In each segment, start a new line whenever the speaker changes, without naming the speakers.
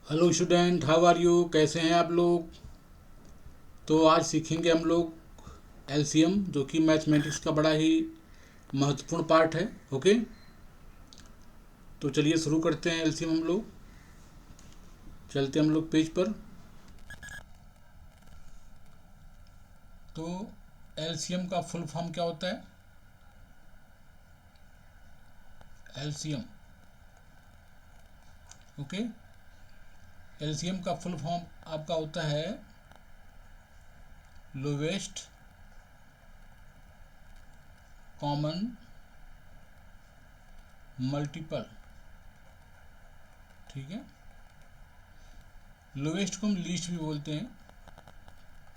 Hello student, how are you? कैसे हैं आप लोग? तो आज सीखेंगे हम लोग एलसीएम, जो कि मैथमेटिक्स का बड़ा ही महत्वपूर्ण पार्ट है। ओके, तो चलिए शुरू करते हैं एलसीएम। हम लोग चलते हैं हम लोग पेज पर। तो एलसीएम का फुल फॉर्म क्या होता है? एलसीएम, ओके, एलसीएम का फुल फॉर्म आपका होता है लोवेस्ट कॉमन मल्टीपल। ठीक है, लोवेस्ट को हम लीस्ट भी बोलते हैं।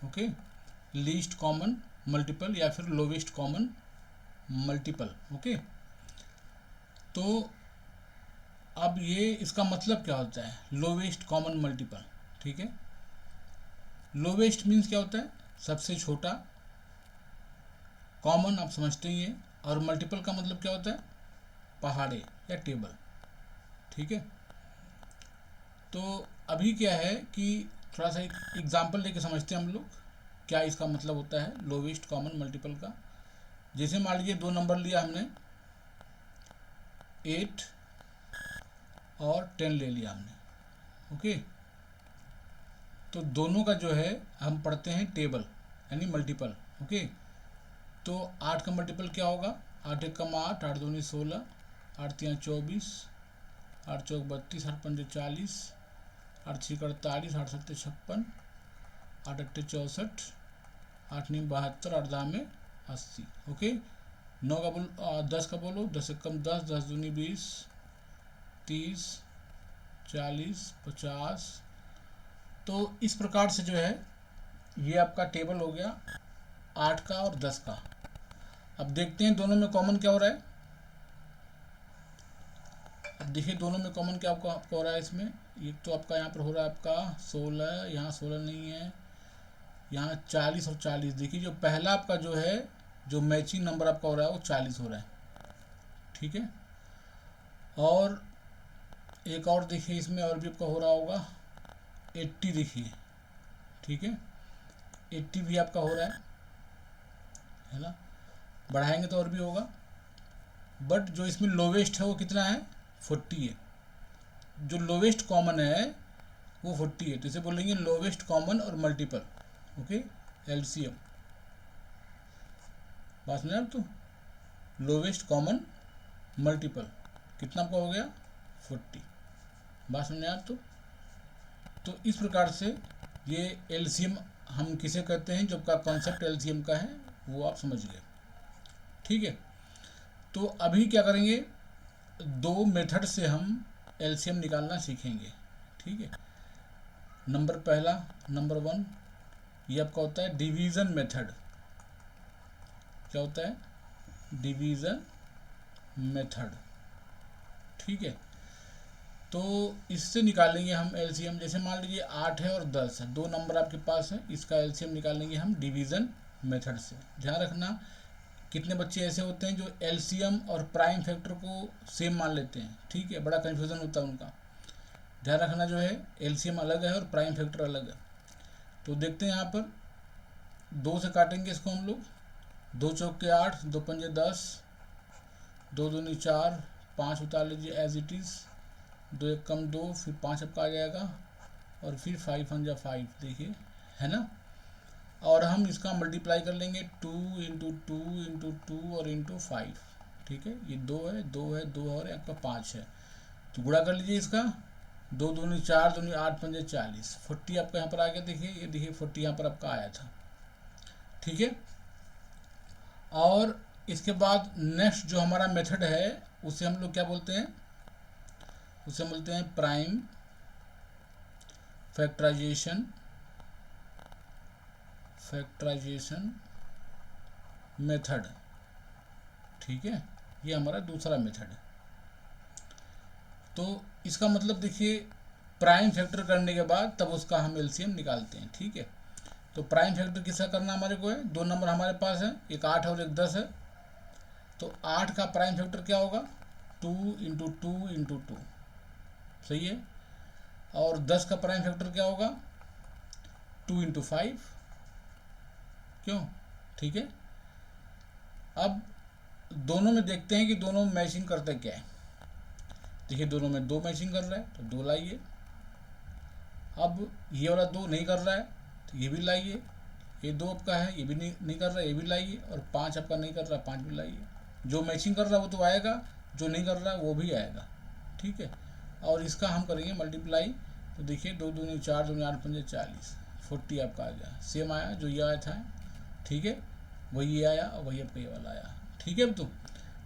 ओके, लीस्ट कॉमन मल्टीपल या फिर लोवेस्ट कॉमन मल्टीपल। ओके, तो अब ये इसका मतलब क्या होता है लोवेस्ट कॉमन मल्टीपल? ठीक है, लोवेस्ट मीन्स क्या होता है? सबसे छोटा। कॉमन आप समझते ही हैं, और मल्टीपल का मतलब क्या होता है? पहाड़े या टेबल। ठीक है, तो अभी क्या है कि थोड़ा सा एक एग्जाम्पल लेके समझते हैं हम लोग क्या इसका मतलब होता है लोवेस्ट कॉमन मल्टीपल का। जैसे मान लीजिए दो नंबर लिया हमने, 8 और 10 ले लिया हमने। ओके, तो दोनों का जो है हम पढ़ते हैं टेबल यानी मल्टीपल। ओके, तो 8 का मल्टीपल क्या होगा? 8 एक कम 8, 8 दूनी 16, 8 तिया 24, 8 चौक 32, 8 पंजे 40, 8 छः 48, 8 सत्ते 56, 8 अट्ठे 64, 8 नीम 72, 8 दामे 80। ओके, 9 का बोल 10 का बोलो, 10 एक कम 10, 10 दूनी 20, 30, 40, 50। तो इस प्रकार से जो है ये आपका टेबल हो गया 8 का और 10 का। अब देखते हैं दोनों में कॉमन क्या हो रहा है। अब देखिए दोनों में कॉमन क्या आपका हो रहा है इसमें। एक तो आपका यहाँ पर हो रहा है आपका 16, यहाँ 16 नहीं है, यहाँ 40 और 40। देखिए जो पहला आपका जो है, जो मैचिंग नंबर आपका हो रहा है वो 40 हो रहा है। ठीक है, और एक और देखिए इसमें और भी आपका हो रहा होगा 80। देखिए, ठीक है, 80 भी आपका हो रहा है ना। बढ़ाएंगे तो और भी होगा, बट जो इसमें लोवेस्ट है वो कितना है? 40 है। जो लोवेस्ट कॉमन है वो 40 है, तो इसे बोलेंगे लोवेस्ट कॉमन और मल्टीपल। Okay, LCM. बात समझे आप? तो लोवेस्ट कॉमन मल्टीपल कितना आपका हो गया? 40। बात समझे आप? तो इस प्रकार से ये एलसीएम हम किसे कहते हैं, जब का कॉन्सेप्ट एलसीएम का है वो आप समझ गए। ठीक है, तो अभी क्या करेंगे, दो मेथड से हम एलसीएम निकालना सीखेंगे। ठीक है, नंबर पहला, नंबर वन, ये आपका होता है डिवीज़न मेथड। क्या होता है? Division method. ठीक है, तो इससे निकालेंगे हम एलसीएम। जैसे मान लीजिए 8 है और 10 है, दो नंबर आपके पास है, इसका एलसीएम निकालेंगे हम डिवीज़न मेथड से। ध्यान रखना, कितने बच्चे ऐसे होते हैं जो एलसीएम और प्राइम फैक्टर को सेम मान लेते हैं। ठीक है, बड़ा कन्फ्यूज़न होता है उनका। ध्यान रखना जो है एलसीएम अलग है और प्राइम फैक्टर अलग है। तो देखते हैं यहाँ पर, दो से काटेंगे इसको हम लोग। दो चौक के 8, दो पंजे 10, दो दूनी 4, 5 उतार लीजिए एज इट इज़, दो एक कम 2, फिर 5 आपका आ जाएगा, और फिर 5 1 जा 5। देखिए, है ना। और हम इसका मल्टीप्लाई कर लेंगे 2 इंटू 2 इंटू 2 और इंटू 5। ठीक है, ये 2 है, 2 है, 2 और आपका 5 है, तो गुणा कर लीजिए इसका। दो दूनी 4, दूनी 8 पंजे 40, 40 आपका यहाँ पर आ गया। देखिए, ये देखिए 40 यहाँ पर आपका आया था। ठीक है, और इसके बाद नेक्स्ट जो हमारा मेथड है उसे हम लोग क्या बोलते हैं? उसे हम बोलते हैं प्राइम फैक्टराइजेशन। Factorisation method. ठीक है, ये हमारा दूसरा मेथड है। तो इसका मतलब देखिए, प्राइम फैक्टर करने के बाद तब उसका हम एलसीएम निकालते हैं। ठीक है, तो प्राइम फैक्टर किसका करना हमारे को है? दो नंबर हमारे पास है, एक 8 और एक 10 है। तो 8 का प्राइम फैक्टर क्या होगा? 2 इंटू 2 इंटू 2। सही है, और 10 का प्राइम फैक्टर क्या होगा 2 × 5, क्यों, ठीक है। अब दोनों में देखते हैं कि दोनों मैचिंग करते क्या है। देखिए दोनों में 2 मैचिंग कर रहा है तो 2 लाइए। अब ये वाला 2 नहीं कर रहा है तो ये भी लाइए। ये 2 आपका है, ये भी नहीं कर रहा है, ये भी लाइए। और 5 आपका नहीं कर रहा है, 5 भी लाइए। जो मैचिंग कर रहा है वो तो आएगा, जो नहीं कर रहा है वो भी आएगा, ठीक है। और इसका हम करेंगे मल्टीप्लाई, तो देखिए 2 दूनी 4, दूनी 8, 5 40, 40 आपका आ गया। सेम आया जो ये आया था, ठीक है, वही ये आया और वही आपका ये वाला आया, ठीक है। अब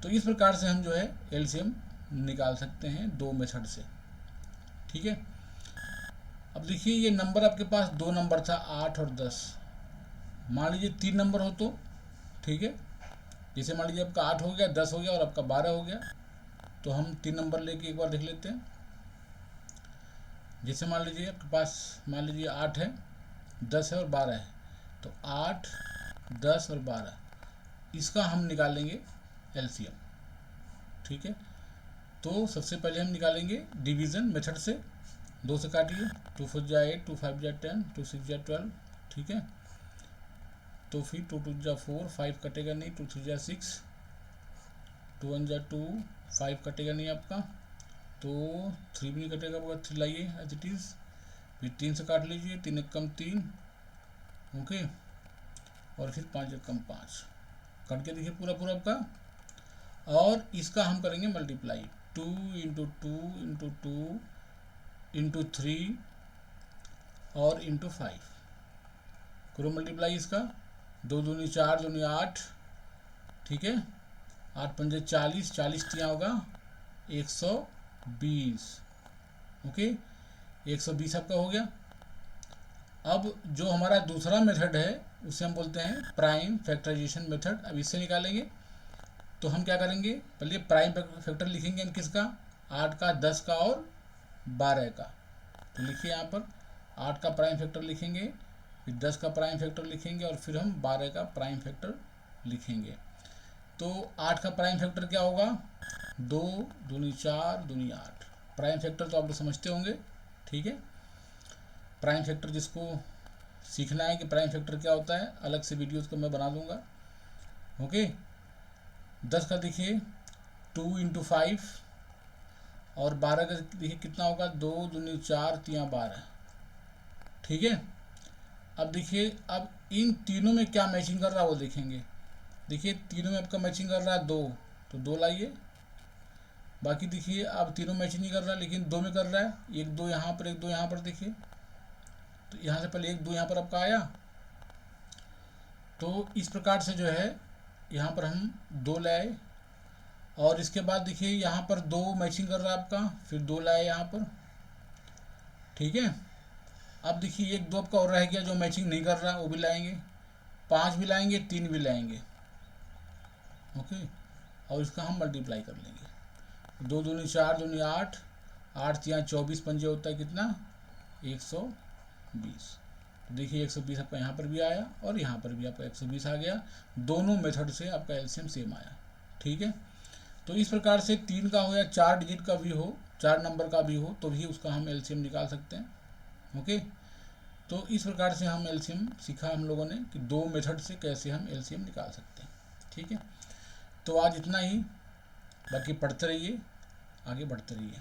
तो इस प्रकार से हम जो है एलसीएम निकाल सकते हैं 2 मेथड से, ठीक है। अब देखिए ये नंबर आपके पास 2 नंबर था 8 और 10। मान लीजिए 3 नंबर हो तो ठीक है, जैसे मान लीजिए आपका 8 हो गया, 10 हो गया और आपका 12 हो गया, तो हम 3 नंबर लेके एक बार देख लेते हैं। जैसे मान लीजिए आपके पास मान लीजिए 8 है, 10 है और 12 है, तो 8, 10 और 12 इसका हम निकालेंगे एलसीएम, ठीक है। तो सबसे पहले हम निकालेंगे डिवीज़न मेथड से। 2 से काटिए, 2 4 जा 8, 2 5 जा 10, 2 6 जा 12, ठीक है। तो फिर 2 2 जा 4, 5 कटेगा नहीं, 2 3 जा 6, 2 1 जा 2, 5 कटेगा नहीं आपका, तो 3 भी नहीं कटेगा, 3 लाइए एज इट इज़। फिर 3 से काट लीजिए, 3 1 कम 3, ओके, और फिर 5 1 कम 5 कट के देखिए पूरा पूरा आपका। और इसका हम करेंगे मल्टीप्लाई, 2 × 2 × 2 × 3 और × 5 करो मल्टीप्लाई इसका। 2 दूनी 4, दूनी 8, ठीक है, 8 पंजे 40, 40 तिया होगा 120, ओके, 120 आपका हो गया। अब जो हमारा दूसरा मेथड है उसे हम बोलते हैं प्राइम फैक्टराइजेशन मेथड। अब इससे निकालेंगे तो हम क्या करेंगे, पहले प्राइम फैक्टर लिखेंगे हम किसका, 8 का, 10 का और 12 का। तो लिखिए यहाँ पर 8 का प्राइम फैक्टर लिखेंगे, फिर 10 का प्राइम फैक्टर लिखेंगे और फिर हम 12 का प्राइम फैक्टर लिखेंगे। तो 8 का प्राइम फैक्टर क्या होगा, 2 दूनी 4, दूनी 8। प्राइम फैक्टर तो आप लोग समझते होंगे, ठीक है। प्राइम फैक्टर जिसको सीखना है कि प्राइम फैक्टर क्या होता है, अलग से वीडियोज़ को मैं बना दूंगा, ओके। 10 का देखिए 2 × 5 और 12 का देखिए कितना होगा, 2 दूनी 4, तिया 12, ठीक है। अब देखिए अब इन तीनों में क्या मैचिंग कर रहा है वो देखेंगे। देखिए तीनों में आपका मैचिंग कर रहा है 2, तो 2 लाइए। बाकी देखिए अब तीनों मैचिंग नहीं कर रहा है लेकिन 2 में कर रहा है, 1 2 यहाँ पर, 1 2 यहाँ पर, देखिए तो यहाँ से पहले 1 2 यहाँ पर आपका आया। तो इस प्रकार से जो है यहाँ पर हम 2 लाए और इसके बाद देखिए यहाँ पर 2 मैचिंग कर रहा है आपका, फिर 2 लाए यहाँ पर, ठीक है। अब देखिए 1 2 आपका और रह गया जो मैचिंग नहीं कर रहा, वो भी लाएंगे, 5 भी लाएंगे, 3 भी लाएंगे, ओके। और इसका हम मल्टीप्लाई कर लेंगे, 2 दूनी 4, दूनी 8, 8 तिया 24 पंजे होता है कितना, 120। तो देखिए 120 आपका यहाँ पर भी आया और यहाँ पर भी आपका 120 आ गया। दोनों मेथड से आपका एलसीएम सेम आया, ठीक है। तो इस प्रकार से 3 का हो या 4 डिजिट का भी हो, 4 नंबर का भी हो, तो भी उसका हम एलसीएम निकाल सकते हैं, ओके। तो इस प्रकार से हम एलसीएम सीखा हम लोगों ने कि 2 मेथड से कैसे हम एलसीएम निकाल सकते हैं, ठीक है। तो आज इतना ही, बाकी पढ़ते रहिए, आगे बढ़ते रहिए।